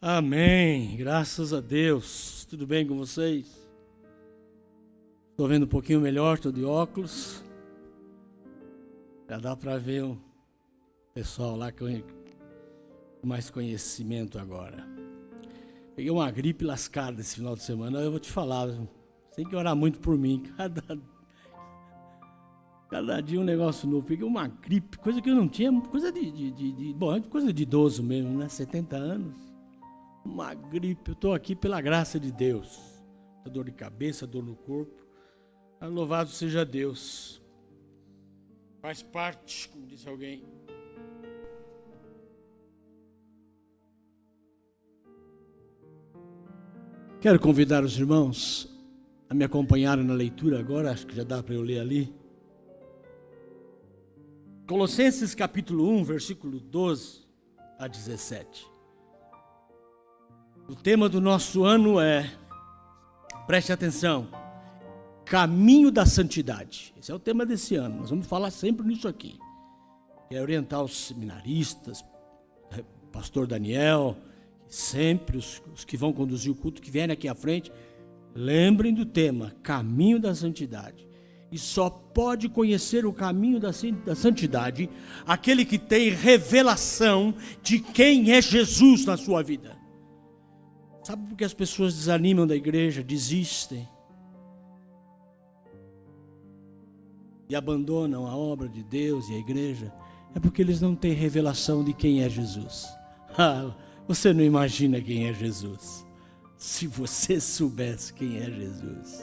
Amém, graças a Deus. Tudo bem com vocês? Estou vendo um pouquinho melhor, estou de óculos. Já dá para ver o pessoal lá com mais conhecimento agora. Peguei uma gripe lascada esse final de semana, eu vou te falar, você tem que orar muito por mim. Cada dia um negócio novo. Peguei uma gripe, coisa que eu não tinha, coisa coisa de idoso mesmo, né? 70 anos. Uma gripe, eu estou aqui pela graça de Deus. Dor de cabeça, dor no corpo. Louvado seja Deus. Faz parte, como disse alguém. Quero convidar os irmãos a me acompanharem na leitura agora, acho que já dá para eu ler ali. Colossenses capítulo 1, versículo 12 a 17. O tema do nosso ano é, preste atenção, caminho da santidade. Esse é o tema desse ano, nós vamos falar sempre nisso aqui. Quero orientar os seminaristas, pastor Daniel, sempre os que vão conduzir o culto, que vierem aqui à frente, lembrem do tema, caminho da santidade. E só pode conhecer o caminho da santidade aquele que tem revelação de quem é Jesus na sua vida. Sabe por que as pessoas desanimam da igreja, desistem e abandonam a obra de Deus e a igreja? É porque eles não têm revelação de quem é Jesus. Você não imagina quem é Jesus. Se você soubesse quem é Jesus,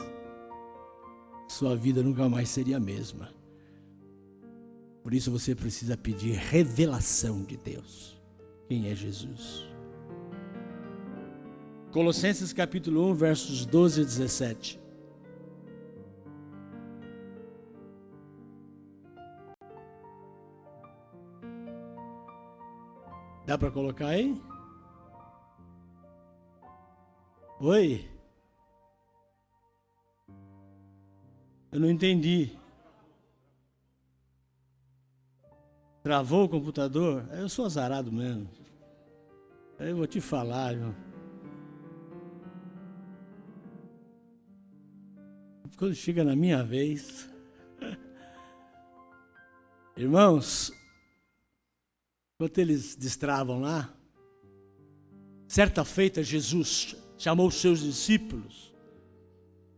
sua vida nunca mais seria a mesma. Por isso você precisa pedir revelação de Deus. Quem é Jesus? Colossenses capítulo 1, versos 12 a 17. Dá para colocar aí? Oi? Eu não entendi. Travou o computador? Eu sou azarado mesmo. Eu vou te falar, irmão. Quando chega na minha vez. Irmãos, enquanto eles destravam lá, certa feita Jesus chamou os seus discípulos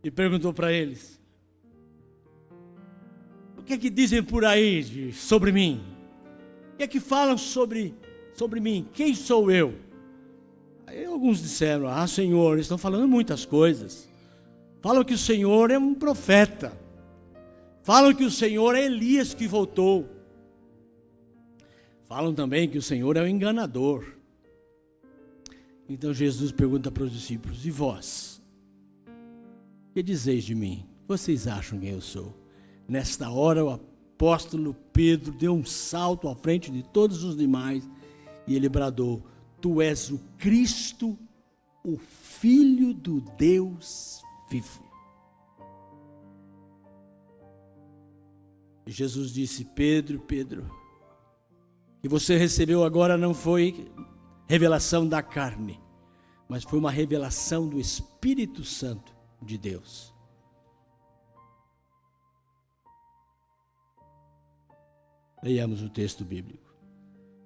e perguntou para eles: o que é que dizem por aí sobre mim? O que é que falam sobre mim? Quem sou eu? Aí alguns disseram: Senhor, eles estão falando muitas coisas. Falam que o Senhor é um profeta. Falam que o Senhor é Elias que voltou. Falam também que o Senhor é um enganador. Então Jesus pergunta para os discípulos: e vós? O que dizeis de mim? Vocês acham quem eu sou? Nesta hora o apóstolo Pedro deu um salto à frente de todos os demais e ele bradou: tu és o Cristo, o Filho do Deus vivo. E Jesus disse: Pedro, Pedro, que você recebeu agora não foi revelação da carne, mas foi uma revelação do Espírito Santo de Deus. Leiamos o texto bíblico.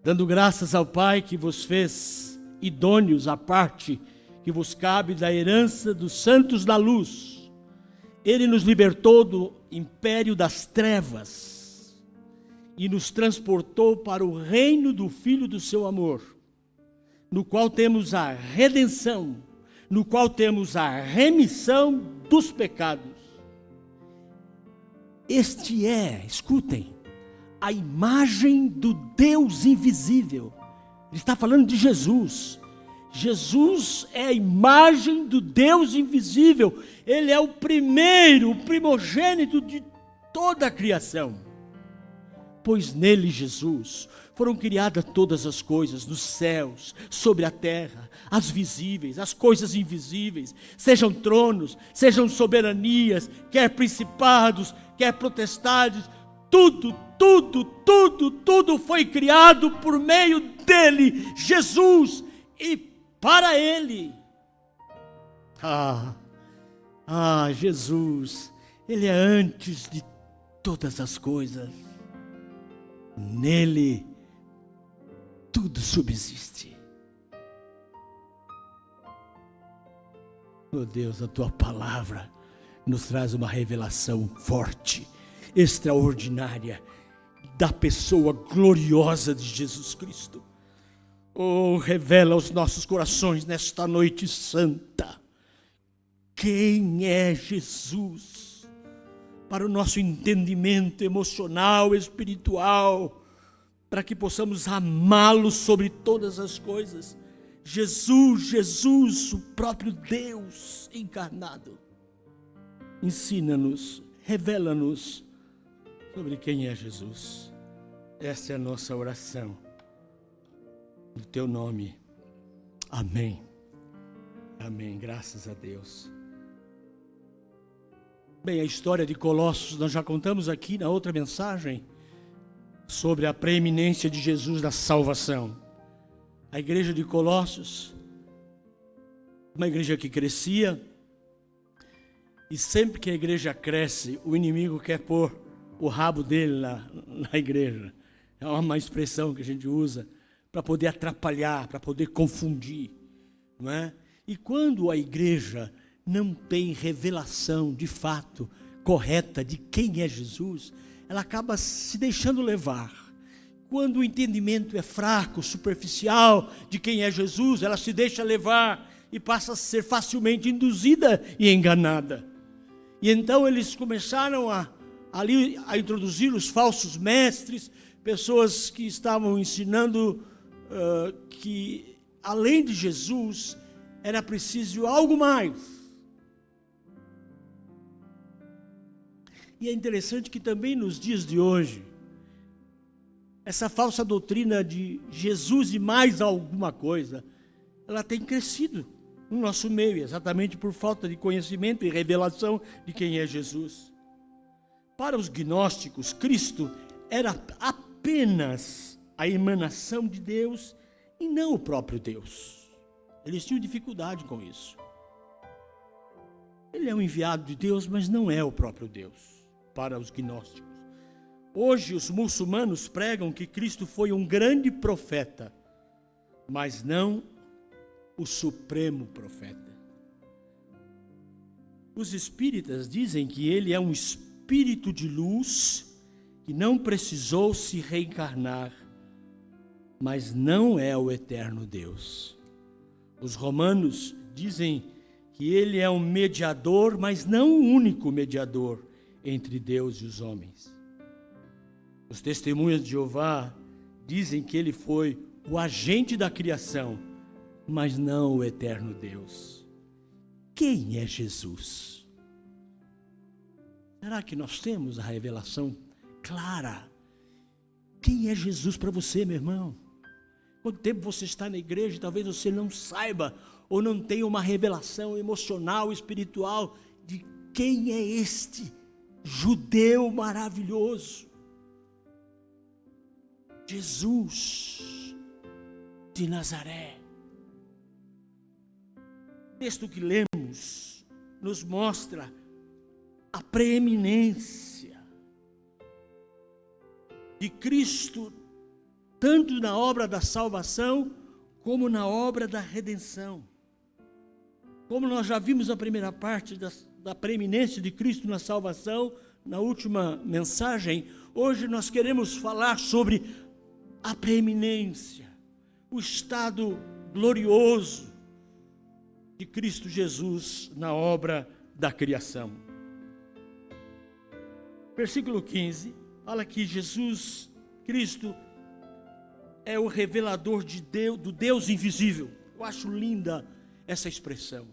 Dando graças ao Pai que vos fez idôneos à parte que vos cabe da herança dos santos da luz. Ele nos libertou do império das trevas e nos transportou para o reino do Filho do seu amor, no qual temos a redenção, no qual temos a remissão dos pecados. Este é, escutem, a imagem do Deus invisível. Ele está falando de Jesus. Jesus é a imagem do Deus invisível. Ele é o primeiro, o primogênito de toda a criação. Pois nele, Jesus, foram criadas todas as coisas, nos céus, sobre a terra, as visíveis, as coisas invisíveis, sejam tronos, sejam soberanias, quer principados, quer potestades, tudo foi criado por meio dele, Jesus, e para Ele. Jesus, Ele é antes de todas as coisas. Nele tudo subsiste. Oh Deus, a Tua palavra nos traz uma revelação forte, extraordinária, da pessoa gloriosa de Jesus Cristo. Oh, revela aos nossos corações nesta noite santa quem é Jesus, para o nosso entendimento emocional, espiritual, para que possamos amá-lo sobre todas as coisas. Jesus, o próprio Deus encarnado. Ensina-nos, revela-nos sobre quem é Jesus. Esta é a nossa oração. No Teu nome. Amém. Amém. Graças a Deus. Bem, a história de Colossos nós já contamos aqui na outra mensagem sobre a preeminência de Jesus na salvação. A igreja de Colossos, uma igreja que crescia, e sempre que a igreja cresce, o inimigo quer pôr o rabo dele na igreja. É uma expressão que a gente usa para poder atrapalhar, para poder confundir, não é? E quando a igreja não tem revelação de fato correta de quem é Jesus, ela acaba se deixando levar. Quando o entendimento é fraco, superficial de quem é Jesus, ela se deixa levar e passa a ser facilmente induzida e enganada. E então eles começaram a introduzir os falsos mestres, pessoas que estavam ensinando que além de Jesus era preciso algo mais. E é interessante que também nos dias de hoje, essa falsa doutrina de Jesus e mais alguma coisa, ela tem crescido no nosso meio, exatamente por falta de conhecimento e revelação de quem é Jesus. Para os gnósticos, Cristo era apenas a emanação de Deus e não o próprio Deus. Eles tinham dificuldade com isso. Ele é um enviado de Deus, mas não é o próprio Deus, para os gnósticos. Hoje os muçulmanos pregam que Cristo foi um grande profeta, mas não o supremo profeta. Os espíritas dizem que ele é um espírito de luz que não precisou se reencarnar, mas não é o eterno Deus. Os romanos dizem que ele é um mediador, mas não o único mediador entre Deus e os homens. Os testemunhas de Jeová dizem que ele foi o agente da criação, mas não o eterno Deus. Quem é Jesus? Será que nós temos a revelação clara? Quem é Jesus para você, meu irmão? Quanto tempo você está na igreja e talvez você não saiba ou não tenha uma revelação emocional, espiritual de quem é este judeu maravilhoso? Jesus de Nazaré. O texto que lemos nos mostra a preeminência de Cristo, tanto na obra da salvação, como na obra da redenção. Como nós já vimos na primeira parte da preeminência de Cristo na salvação, na última mensagem, hoje nós queremos falar sobre a preeminência, o estado glorioso de Cristo Jesus na obra da criação. Versículo 15, fala que Jesus, Cristo, é o revelador de Deus, do Deus invisível. Eu acho linda essa expressão.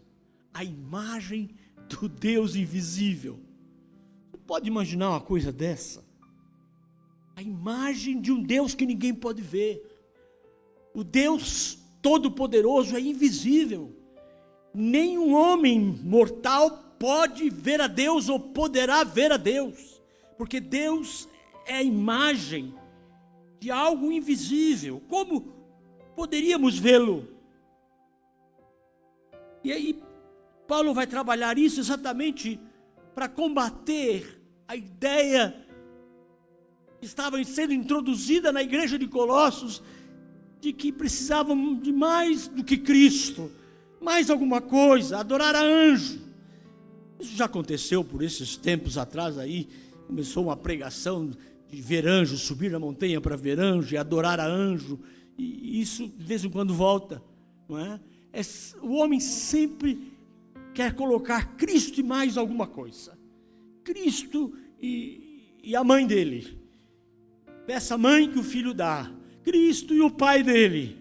A imagem do Deus invisível. Você pode imaginar uma coisa dessa? A imagem de um Deus que ninguém pode ver. O Deus Todo-Poderoso é invisível. Nenhum homem mortal pode ver a Deus ou poderá ver a Deus. Porque Deus é a imagem de algo invisível. Como poderíamos vê-lo? E aí, Paulo vai trabalhar isso exatamente para combater a ideia que estava sendo introduzida na igreja de Colossos, de que precisavam de mais do que Cristo, mais alguma coisa, adorar a anjo. Isso já aconteceu por esses tempos atrás aí, começou uma pregação de ver anjo, subir na montanha para ver anjo e adorar a anjo, e isso de vez em quando volta, não é? O homem sempre quer colocar Cristo e mais alguma coisa, Cristo e a mãe dele, essa mãe que o filho dá, Cristo e o pai dele,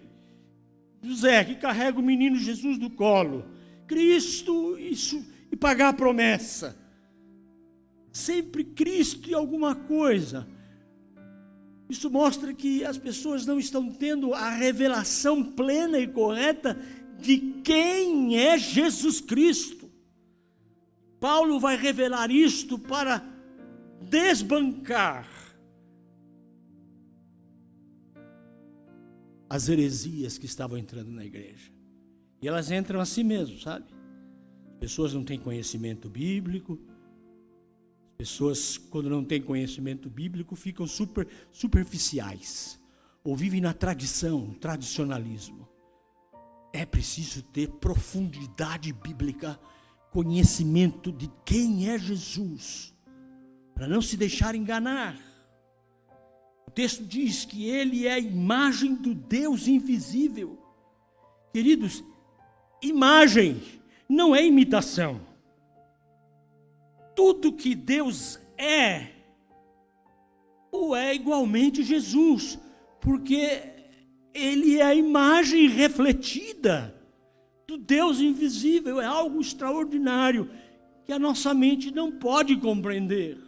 José que carrega o menino Jesus no colo, Cristo e pagar a promessa, sempre Cristo e alguma coisa. Isso mostra que as pessoas não estão tendo a revelação plena e correta de quem é Jesus Cristo. Paulo vai revelar isto para desbancar as heresias que estavam entrando na igreja. E elas entram assim mesmo, sabe? Pessoas não têm conhecimento bíblico. Pessoas, quando não têm conhecimento bíblico, ficam superficiais. Ou vivem na tradição, tradicionalismo. É preciso ter profundidade bíblica, conhecimento de quem é Jesus, para não se deixar enganar. O texto diz que ele é a imagem do Deus invisível. Queridos, imagem não é imitação. Tudo que Deus é, ou é igualmente Jesus, porque ele é a imagem refletida do Deus invisível, é algo extraordinário, que a nossa mente não pode compreender.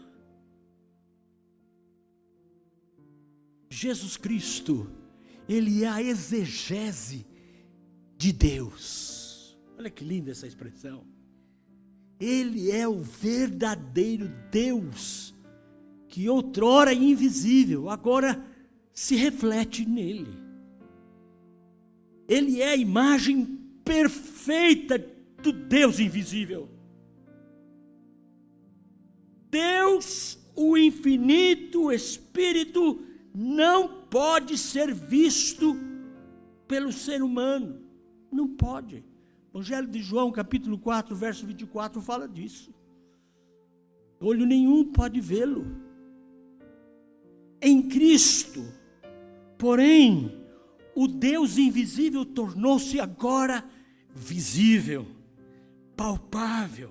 Jesus Cristo, ele é a exegese de Deus. Olha que linda essa expressão. Ele é o verdadeiro Deus, que outrora é invisível, agora se reflete nele. Ele é a imagem perfeita do Deus invisível. Deus, o infinito Espírito, não pode ser visto pelo ser humano. Não pode. O Evangelho de João, capítulo 4, verso 24, fala disso. Olho nenhum pode vê-lo. Em Cristo, porém, o Deus invisível tornou-se agora visível, palpável.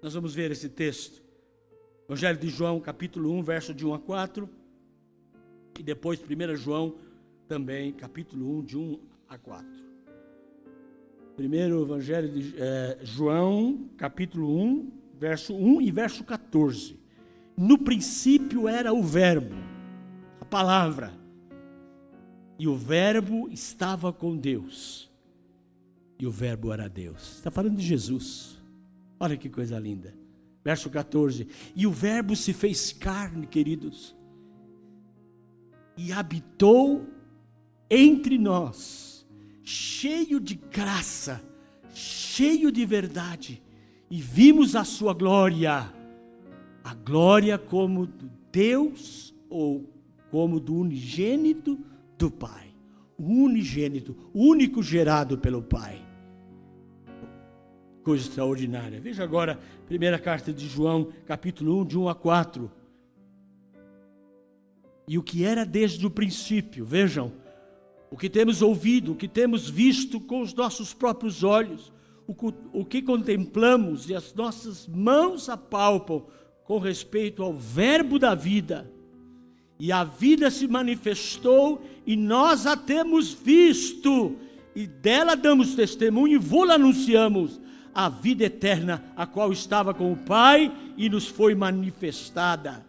Nós vamos ver esse texto. Evangelho de João, capítulo 1, verso de 1 a 4. E depois 1 João, também, capítulo 1, de 1 a 4. Primeiro Evangelho de João, capítulo 1, verso 1 e verso 14. No princípio era o Verbo, a palavra, e o Verbo estava com Deus, e o Verbo era Deus. Está falando de Jesus. Olha que coisa linda. Verso 14. E o Verbo se fez carne, queridos, e habitou entre nós, cheio de graça, cheio de verdade, e vimos a sua glória, a glória como do Deus, ou como do unigênito do Pai, o unigênito, o único gerado pelo Pai. Coisa extraordinária. Veja agora, primeira carta de João, capítulo 1, de 1 a 4. E o que era desde o princípio, vejam, o que temos ouvido, o que temos visto com os nossos próprios olhos, o que contemplamos e as nossas mãos apalpam com respeito ao Verbo da vida. E a vida se manifestou e nós a temos visto, e dela damos testemunho e vô-la anunciamos, a vida eterna, a qual estava com o Pai e nos foi manifestada.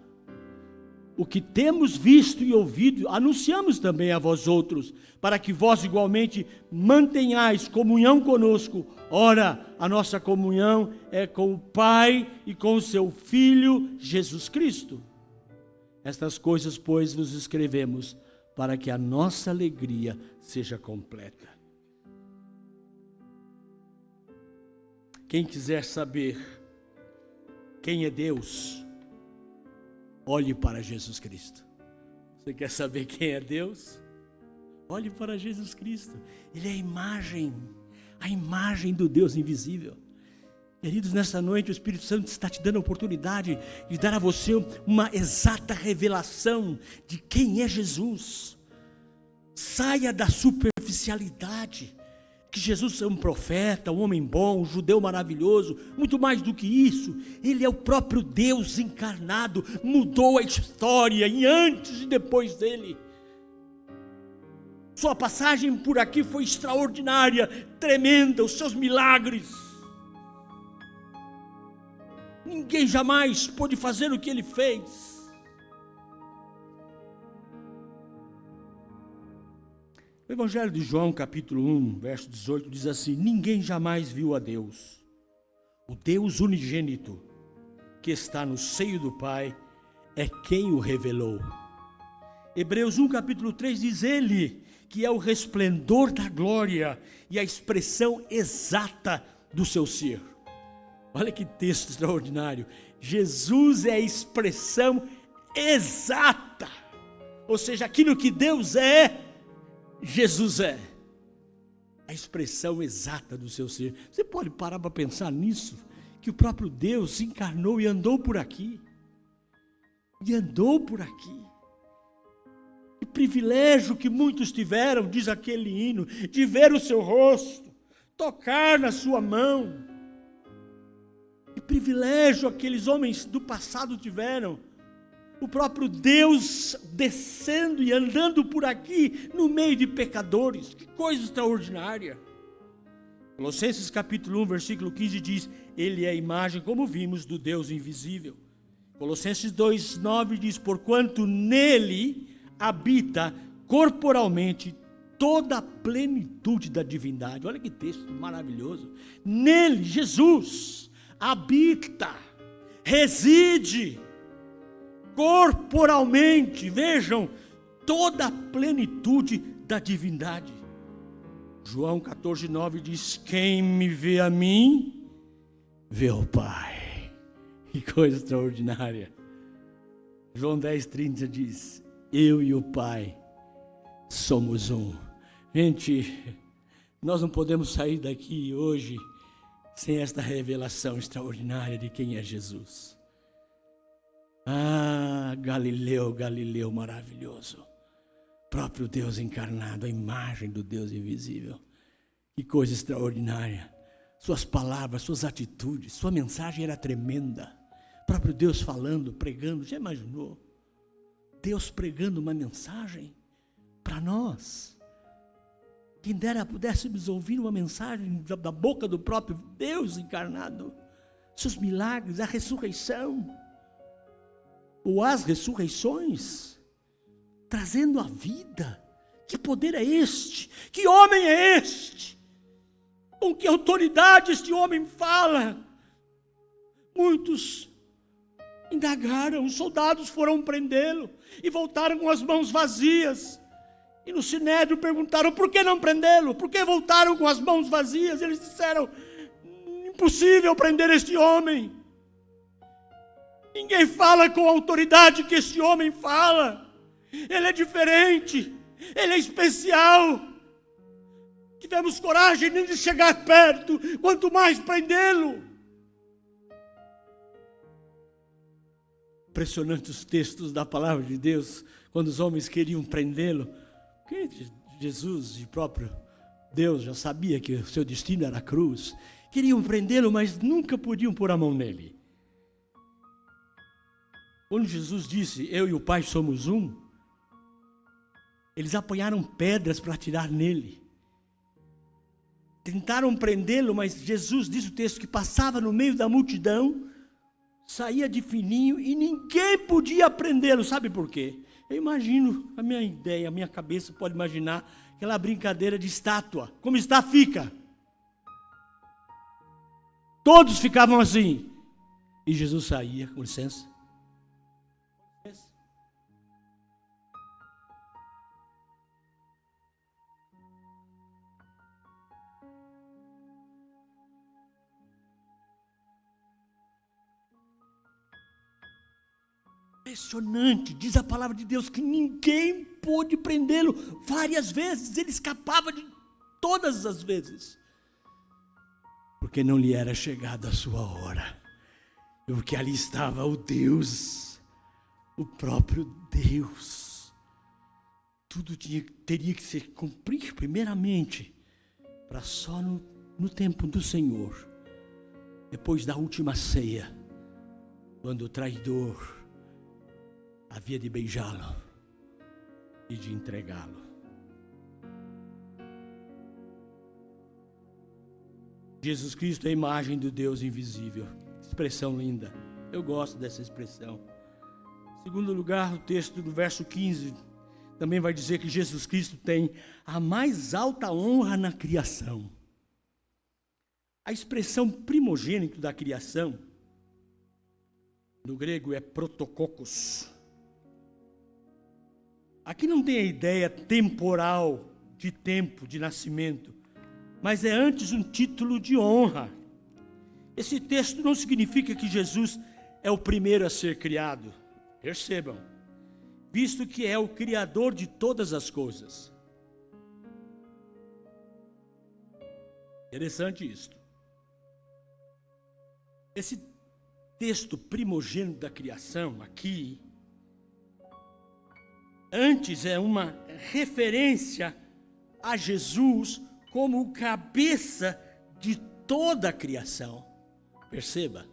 O que temos visto e ouvido, anunciamos também a vós outros, para que vós igualmente mantenhais comunhão conosco. Ora, a nossa comunhão é com o Pai e com o seu Filho, Jesus Cristo. Estas coisas, pois, vos escrevemos, para que a nossa alegria seja completa. Quem quiser saber quem é Deus, olhe para Jesus Cristo. Você quer saber quem é Deus? Olhe para Jesus Cristo. Ele é a imagem do Deus invisível. Queridos, nesta noite o Espírito Santo está te dando a oportunidade de dar a você uma exata revelação de quem é Jesus. Saia da superficialidade, que Jesus é um profeta, um homem bom, um judeu maravilhoso. Muito mais do que isso, Ele é o próprio Deus encarnado, mudou a história e antes e depois dele. Sua passagem por aqui foi extraordinária, tremenda, os seus milagres. Ninguém jamais pôde fazer o que ele fez. O Evangelho de João, capítulo 1, verso 18, diz assim: ninguém jamais viu a Deus, o Deus unigênito, que está no seio do Pai, é quem o revelou. Hebreus 1, capítulo 3, diz ele, que é o resplendor da glória e a expressão exata do seu ser. Olha que texto extraordinário. Jesus é a expressão exata. Ou seja, aquilo que Deus é, Jesus é. A expressão exata do seu ser. Você pode parar para pensar nisso? Que o próprio Deus se encarnou e andou por aqui. E andou por aqui. Que privilégio que muitos tiveram, diz aquele hino, de ver o seu rosto, tocar na sua mão. Que privilégio aqueles homens do passado tiveram. O próprio Deus descendo e andando por aqui, no meio de pecadores. Que coisa extraordinária. Colossenses capítulo 1, versículo 15 diz: Ele é a imagem, como vimos, do Deus invisível. Colossenses 2, 9 diz: porquanto nele habita corporalmente toda a plenitude da divindade. Olha que texto maravilhoso. Nele, Jesus habita, reside corporalmente, vejam, toda a plenitude da divindade. João 14, 9 diz: quem me vê a mim, vê o Pai. Que coisa extraordinária. João 10, 30 diz: eu e o Pai somos um. Gente, nós não podemos sair daqui hoje sem esta revelação extraordinária de quem é Jesus. Ah, Galileu, Galileu maravilhoso. Próprio Deus encarnado, a imagem do Deus invisível. Que coisa extraordinária. Suas palavras, suas atitudes, sua mensagem era tremenda. Próprio Deus falando, pregando, já imaginou? Deus pregando uma mensagem para nós. Quem dera pudéssemos ouvir uma mensagem da boca do próprio Deus encarnado. Seus milagres, a ressurreição. Ou as ressurreições. Trazendo a vida. Que poder é este? Que homem é este? Com que autoridade este homem fala? Muitos indagaram, os soldados foram prendê-lo e voltaram com as mãos vazias. E no sinédrio perguntaram: por que não prendê-lo? Por que voltaram com as mãos vazias? Eles disseram: impossível prender este homem. Ninguém fala com a autoridade que este homem fala. Ele é diferente, ele é especial. Tivemos coragem nem de chegar perto, quanto mais prendê-lo. Impressionante os textos da palavra de Deus, quando os homens queriam prendê-lo. Porque Jesus, o próprio Deus, já sabia que o seu destino era a cruz. Queriam prendê-lo, mas nunca podiam pôr a mão nele. Quando Jesus disse: eu e o Pai somos um, eles apanharam pedras para atirar nele. Tentaram prendê-lo, mas Jesus, diz o texto, que passava no meio da multidão, saía de fininho e ninguém podia prendê-lo. Sabe por quê? Eu imagino, a minha ideia, a minha cabeça pode imaginar aquela brincadeira de estátua. Como está, fica. Todos ficavam assim. E Jesus saía, com licença. Impressionante, diz a palavra de Deus que ninguém pôde prendê-lo várias vezes, ele escapava de todas as vezes, porque não lhe era chegada a sua hora, porque ali estava o Deus, o próprio Deus. Tudo teria que se cumprir primeiramente, para só no tempo do Senhor, depois da última ceia, quando o traidor havia de beijá-lo e de entregá-lo. Jesus Cristo é a imagem do Deus invisível. Expressão linda. Eu gosto dessa expressão. Em segundo lugar, o texto do verso 15 também vai dizer que Jesus Cristo tem a mais alta honra na criação. A expressão primogênito da criação, no grego é protokokos. Aqui não tem a ideia temporal de tempo, de nascimento, mas é antes um título de honra. Esse texto não significa que Jesus é o primeiro a ser criado. Percebam, visto que é o Criador de todas as coisas. Interessante isto. Esse texto primogênito da criação aqui, antes é uma referência a Jesus como o cabeça de toda a criação. Perceba.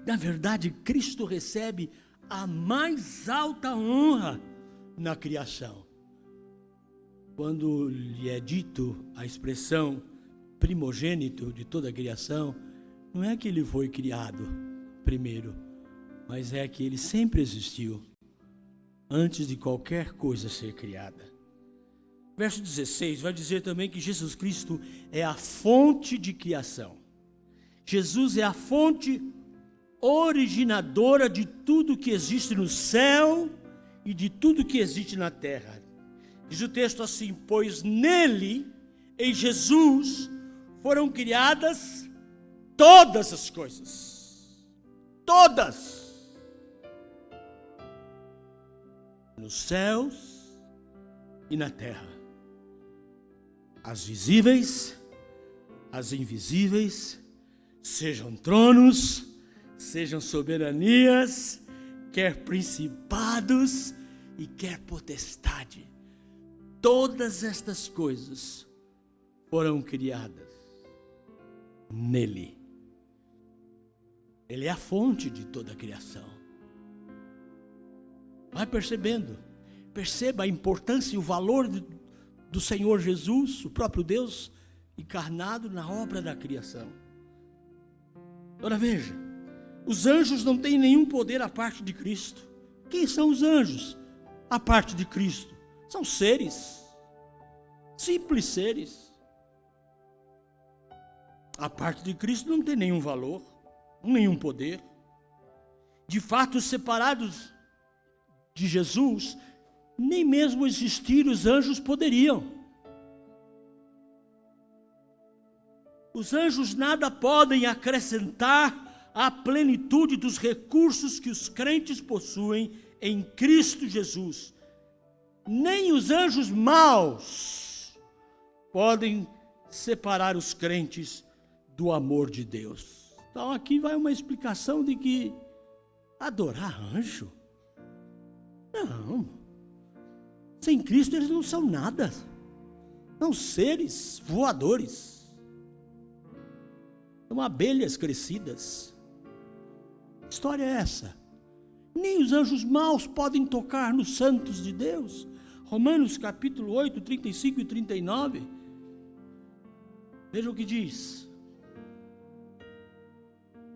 Na verdade, Cristo recebe a mais alta honra na criação. Quando lhe é dito a expressão primogênito de toda a criação, não é que ele foi criado primeiro, mas é que ele sempre existiu, antes de qualquer coisa ser criada. Verso 16 vai dizer também que Jesus Cristo é a fonte de criação. Jesus é a fonte originadora de tudo que existe no céu e de tudo que existe na terra. Diz o texto assim: pois nele, em Jesus, foram criadas todas as coisas. Todas. Nos céus e na terra. As visíveis, as invisíveis, sejam tronos, sejam soberanias, quer principados e quer potestade. Todas estas coisas foram criadas nele. Ele é a fonte de toda a criação. Vai percebendo. Perceba a importância e o valor do Senhor Jesus, o próprio Deus encarnado na obra da criação. Agora veja, os anjos não têm nenhum poder à parte de Cristo. Quem são os anjos à parte de Cristo? São seres, simples seres. A parte de Cristo não tem nenhum valor, nenhum poder. De fato, separados de Jesus, nem mesmo existir os anjos poderiam. Os anjos nada podem acrescentar à plenitude dos recursos que os crentes possuem em Cristo Jesus. Nem os anjos maus podem separar os crentes do amor de Deus. Então aqui vai uma explicação de que adorar anjo? Não. Sem Cristo eles não são nada. São seres voadores. São abelhas crescidas. Que história é essa? Nem os anjos maus podem tocar nos santos de Deus. Romanos capítulo 8, 35 e 39. Veja o que diz.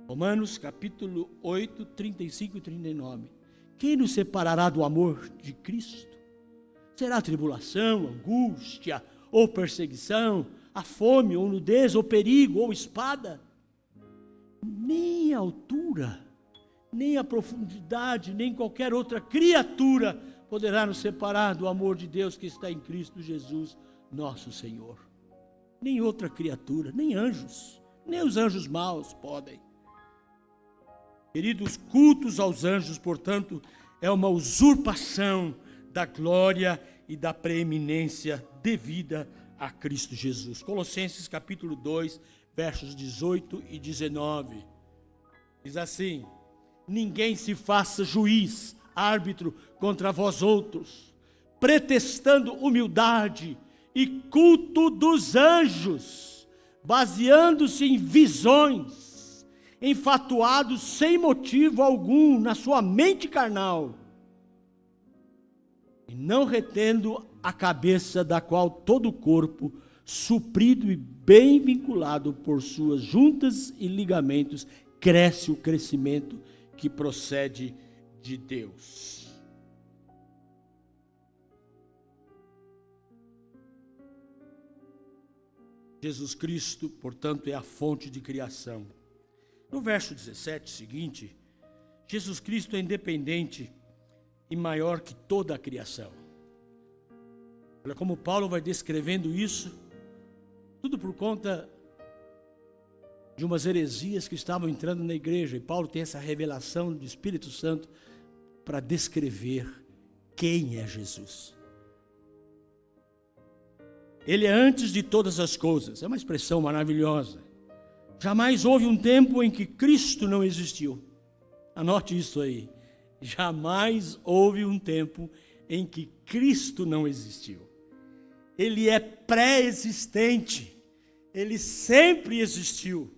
Romanos capítulo 8, 35 e 39. Quem nos separará do amor de Cristo? Será tribulação, angústia, ou perseguição, a fome, ou nudez, ou perigo, ou espada? Nem a altura, nem a profundidade, nem qualquer outra criatura poderá nos separar do amor de Deus que está em Cristo Jesus, nosso Senhor. Nem outra criatura, nem anjos, nem os anjos maus podem. Queridos, cultos aos anjos, portanto, é uma usurpação da glória e da preeminência devida a Cristo Jesus. Colossenses capítulo 2, versos 18 e 19. Diz assim: ninguém se faça juiz, árbitro contra vós outros, pretextando humildade e culto dos anjos, baseando-se em visões, enfatuados sem motivo algum na sua mente carnal, e não retendo a cabeça, da qual todo o corpo, suprido e bem vinculado por suas juntas e ligamentos, cresce o crescimento que procede de Deus. Jesus Cristo, portanto, é a fonte de criação. No verso 17 seguinte, Jesus Cristo é independente e maior que toda a criação. Olha como Paulo vai descrevendo isso, tudo por conta de umas heresias que estavam entrando na igreja. E Paulo tem essa revelação do Espírito Santo para descrever quem é Jesus. Ele é antes de todas as coisas. É uma expressão maravilhosa. Jamais houve um tempo em que Cristo não existiu. Anote isso aí. Jamais houve um tempo em que Cristo não existiu. Ele é pré-existente. Ele sempre existiu.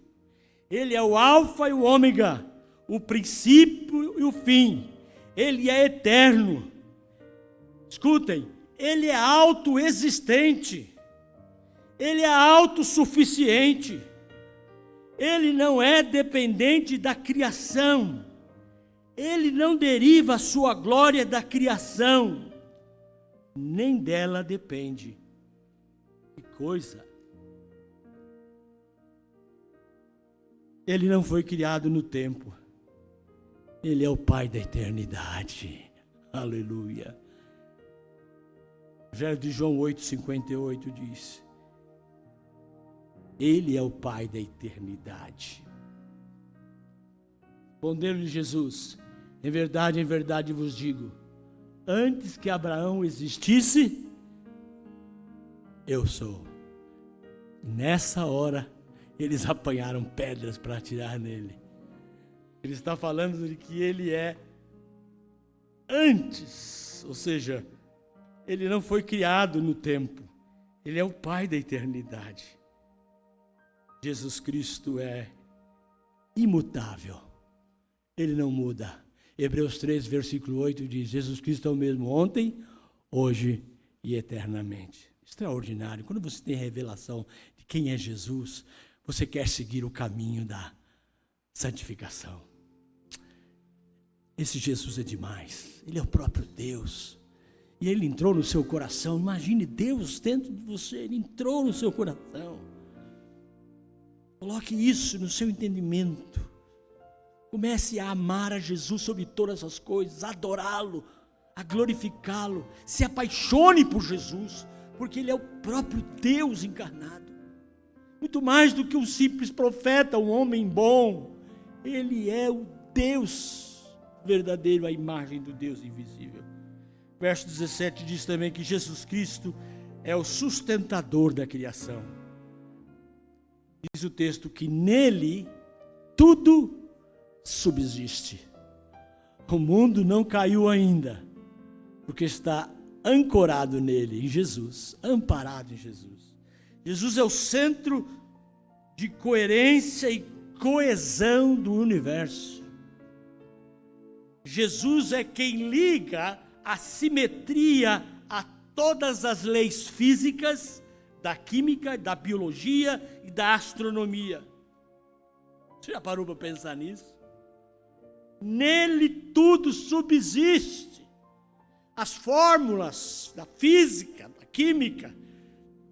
Ele é o alfa e o ômega, o princípio e o fim. Ele é eterno. Escutem, ele é autoexistente. Ele é autossuficiente. Ele não é dependente da criação. Ele não deriva a sua glória da criação, nem dela depende. Que coisa! Ele não foi criado no tempo. Ele é o Pai da eternidade. Aleluia. O Evangelho de João 8,58 diz: Ele é o Pai da eternidade. Respondeu-lhe Jesus: em verdade vos digo, antes que Abraão existisse, eu sou. Nessa hora, eles apanharam pedras para atirar nele. Ele está falando de que ele é antes, ou seja, ele não foi criado no tempo, ele é o Pai da eternidade. Jesus Cristo é imutável, ele não muda. Hebreus 3, versículo 8 diz: Jesus Cristo é o mesmo ontem, hoje e eternamente. Extraordinário. Quando você tem revelação de quem é Jesus, você quer seguir o caminho da santificação. Esse Jesus é demais. Ele é o próprio Deus. E ele entrou no seu coração. Imagine Deus dentro de você. Ele entrou no seu coração. Coloque isso no seu entendimento. Comece a amar a Jesus sobre todas as coisas, a adorá-lo, a glorificá-lo. Se apaixone por Jesus, porque ele é o próprio Deus encarnado. Muito mais do que um simples profeta, um homem bom. Ele é o Deus verdadeiro, a imagem do Deus invisível. Verso 17 diz também que Jesus Cristo é o sustentador da criação. Diz o texto que nele tudo subsiste. O mundo não caiu ainda, porque está ancorado nele, em Jesus, amparado em Jesus. Jesus é o centro de coerência e coesão do universo. Jesus é quem liga a simetria a todas as leis físicas, da química, da biologia e da astronomia. Você já parou para pensar nisso? Nele tudo subsiste. As fórmulas da física, da química,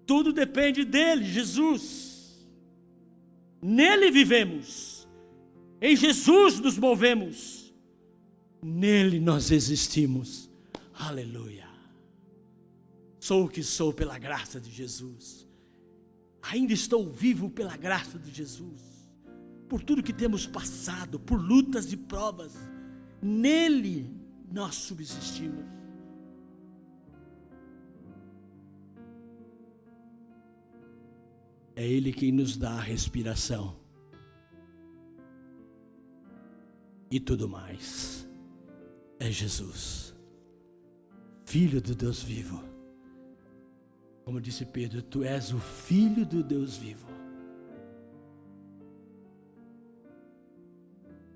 tudo depende dele, Jesus. Nele vivemos, em Jesus nos movemos, nele nós existimos. Aleluia. Sou o que sou pela graça de Jesus. Ainda estou vivo pela graça de Jesus. por tudo que temos passado, por lutas e provas, nele nós subsistimos. É Ele quem nos dá a respiração e tudo mais. É Jesus, Filho do Deus vivo. Como disse Pedro, tu és o Filho do Deus vivo.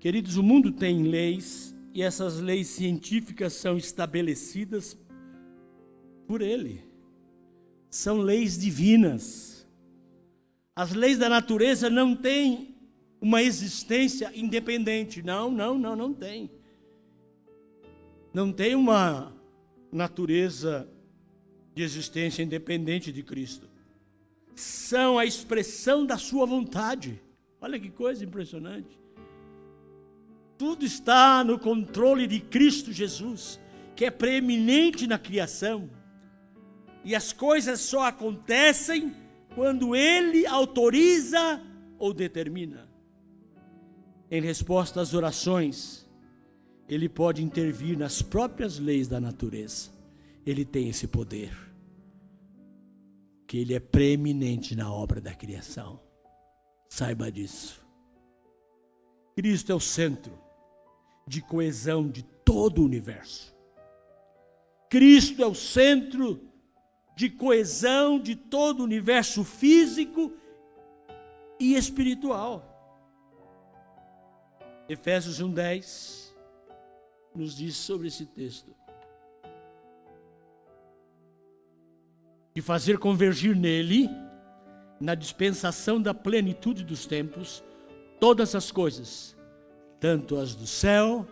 Queridos, o mundo tem leis e essas leis científicas são estabelecidas por Ele. São leis divinas. As leis da natureza não têm uma existência independente. Não tem. Não tem uma natureza de existência independente de Cristo. São a expressão da sua vontade. Olha que coisa impressionante. Tudo está no controle de Cristo Jesus, que é preeminente na criação. E as coisas só acontecem quando Ele autoriza ou determina. Em resposta às orações, Ele pode intervir nas próprias leis da natureza. Ele tem esse poder. Que Ele é preeminente na obra da criação. Saiba disso. Cristo é o centro de coesão de todo o universo. Cristo é o centro de coesão de todo o universo físico e espiritual. Efésios 1:10 nos diz sobre esse texto. E fazer convergir nele, na dispensação da plenitude dos tempos, todas as coisas, tanto as do céu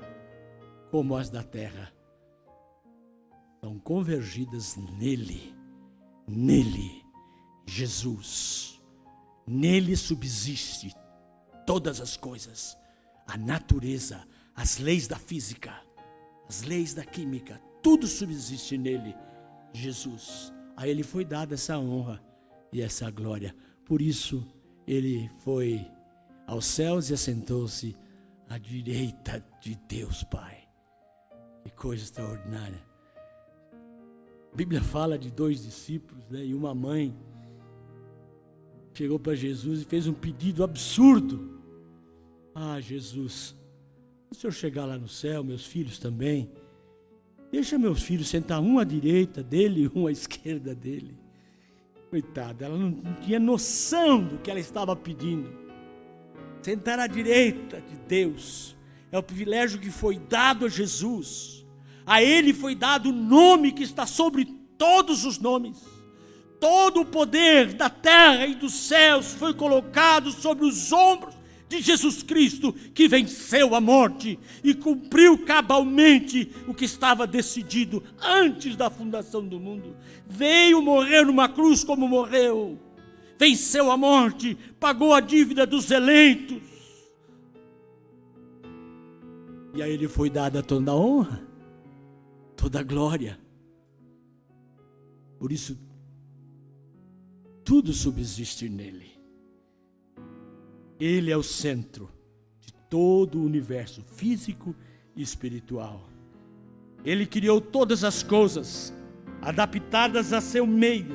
como as da terra, são convergidas nele, Jesus. Nele subsiste todas as coisas, a natureza, as leis da física, as leis da química, tudo subsiste nele, Jesus. A Ele foi dada essa honra e essa glória. Por isso, Ele foi aos céus e assentou-se à direita de Deus Pai. Que coisa extraordinária. A Bíblia fala de 2 discípulos, e uma mãe chegou para Jesus e fez um pedido absurdo. Ah, Jesus, se o Senhor chegar lá no céu, meus filhos também, deixa meus filhos sentar um à direita dele e um à esquerda dele. Coitada, ela não tinha noção do que ela estava pedindo. Sentar à direita de Deus é o privilégio que foi dado a Jesus. A Ele foi dado o nome que está sobre todos os nomes. Todo o poder da terra e dos céus foi colocado sobre os ombros de Jesus Cristo, que venceu a morte e cumpriu cabalmente o que estava decidido antes da fundação do mundo. Veio morrer numa cruz como morreu, venceu a morte, pagou a dívida dos eleitos. E a Ele foi dada toda a honra, toda a glória. Por isso, tudo subsiste nele. Ele é o centro de todo o universo físico e espiritual. Ele criou todas as coisas, adaptadas a seu meio,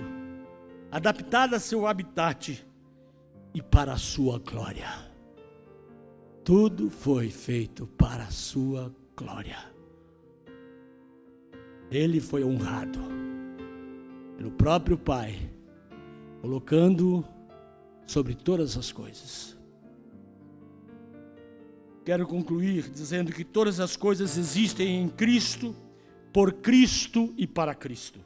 adaptadas a seu habitat e para a sua glória. Tudo foi feito para a sua glória. Ele foi honrado pelo próprio Pai, colocando sobre todas as coisas. Quero concluir dizendo que todas as coisas existem em Cristo, por Cristo e para Cristo.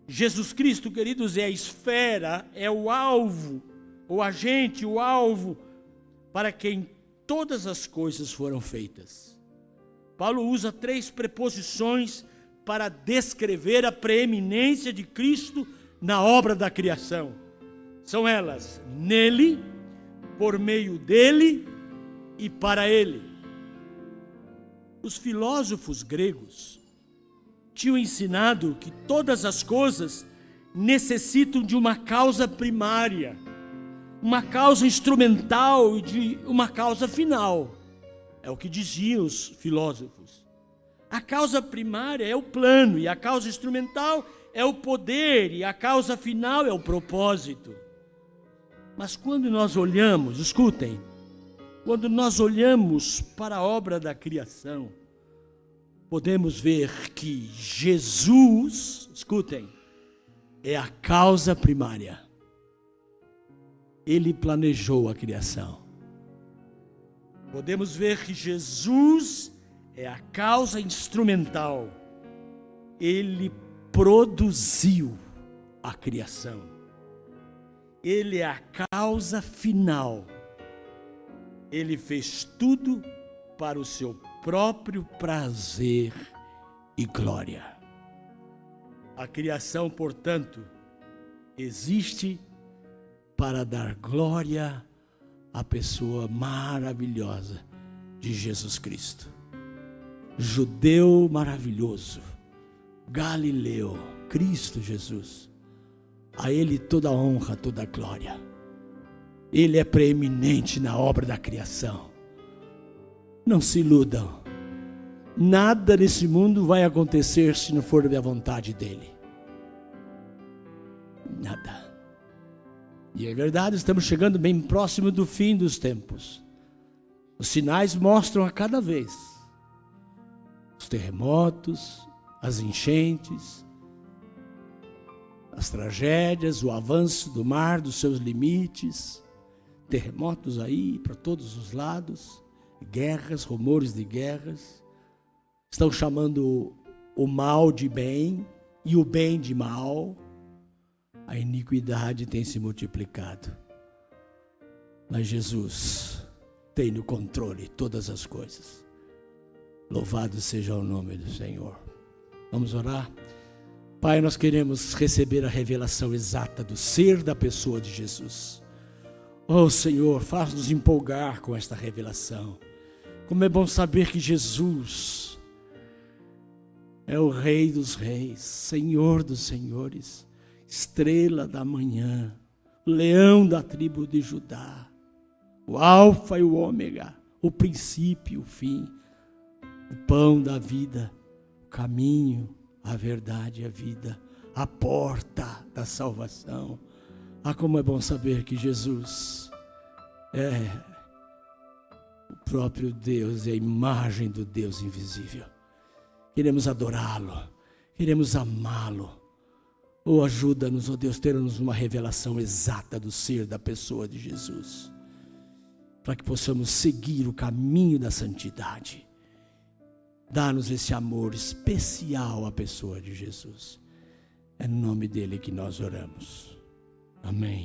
Jesus Cristo, queridos, é a esfera, é o alvo, o agente, o alvo para quem todas as coisas foram feitas. Paulo usa 3 preposições para descrever a preeminência de Cristo na obra da criação. São elas: nele, por meio dele e para ele. Os filósofos gregos tinham ensinado que todas as coisas necessitam de uma causa primária. uma causa instrumental e de uma causa final. É o que diziam os filósofos. A causa primária é o plano, e a causa instrumental é o poder, e a causa final é o propósito. Mas quando nós olhamos, escutem, quando nós olhamos para a obra da criação, podemos ver que Jesus, escutem, é a causa primária. Ele planejou a criação. Podemos ver que Jesus é a causa instrumental. Ele produziu a criação. Ele é a causa final. Ele fez tudo para o seu próprio prazer e glória. A criação, portanto, existe para dar glória à pessoa maravilhosa de Jesus Cristo. Judeu maravilhoso, Galileu, Cristo Jesus. A Ele toda a honra, toda a glória. Ele é preeminente na obra da criação. Não se iludam. Nada nesse mundo vai acontecer se não for da vontade dEle. Nada. E é verdade, estamos chegando bem próximo do fim dos tempos. Os sinais mostram a cada vez. Os terremotos, as enchentes, as tragédias, o avanço do mar, dos seus limites, terremotos aí para todos os lados, guerras, rumores de guerras, estão chamando o mal de bem e o bem de mal. A iniquidade tem se multiplicado, mas Jesus tem no controle todas as coisas. Louvado seja o nome do Senhor. Vamos orar? Pai, nós queremos receber a revelação exata do ser da pessoa de Jesus. Oh Senhor, faz-nos empolgar com esta revelação. Como é bom saber que Jesus é o Rei dos Reis, Senhor dos Senhores, estrela da manhã, leão da tribo de Judá, o alfa e o ômega, o princípio e o fim, o pão da vida, o caminho, a verdade e a vida, a porta da salvação. Ah, como é bom saber que Jesus é o próprio Deus, é a imagem do Deus invisível. Queremos adorá-lo, queremos amá-lo. Oh, ajuda-nos, oh Deus, ter-nos uma revelação exata do ser da pessoa de Jesus, para que possamos seguir o caminho da santidade. Dá-nos esse amor especial à pessoa de Jesus. É no nome dele que nós oramos. Amém.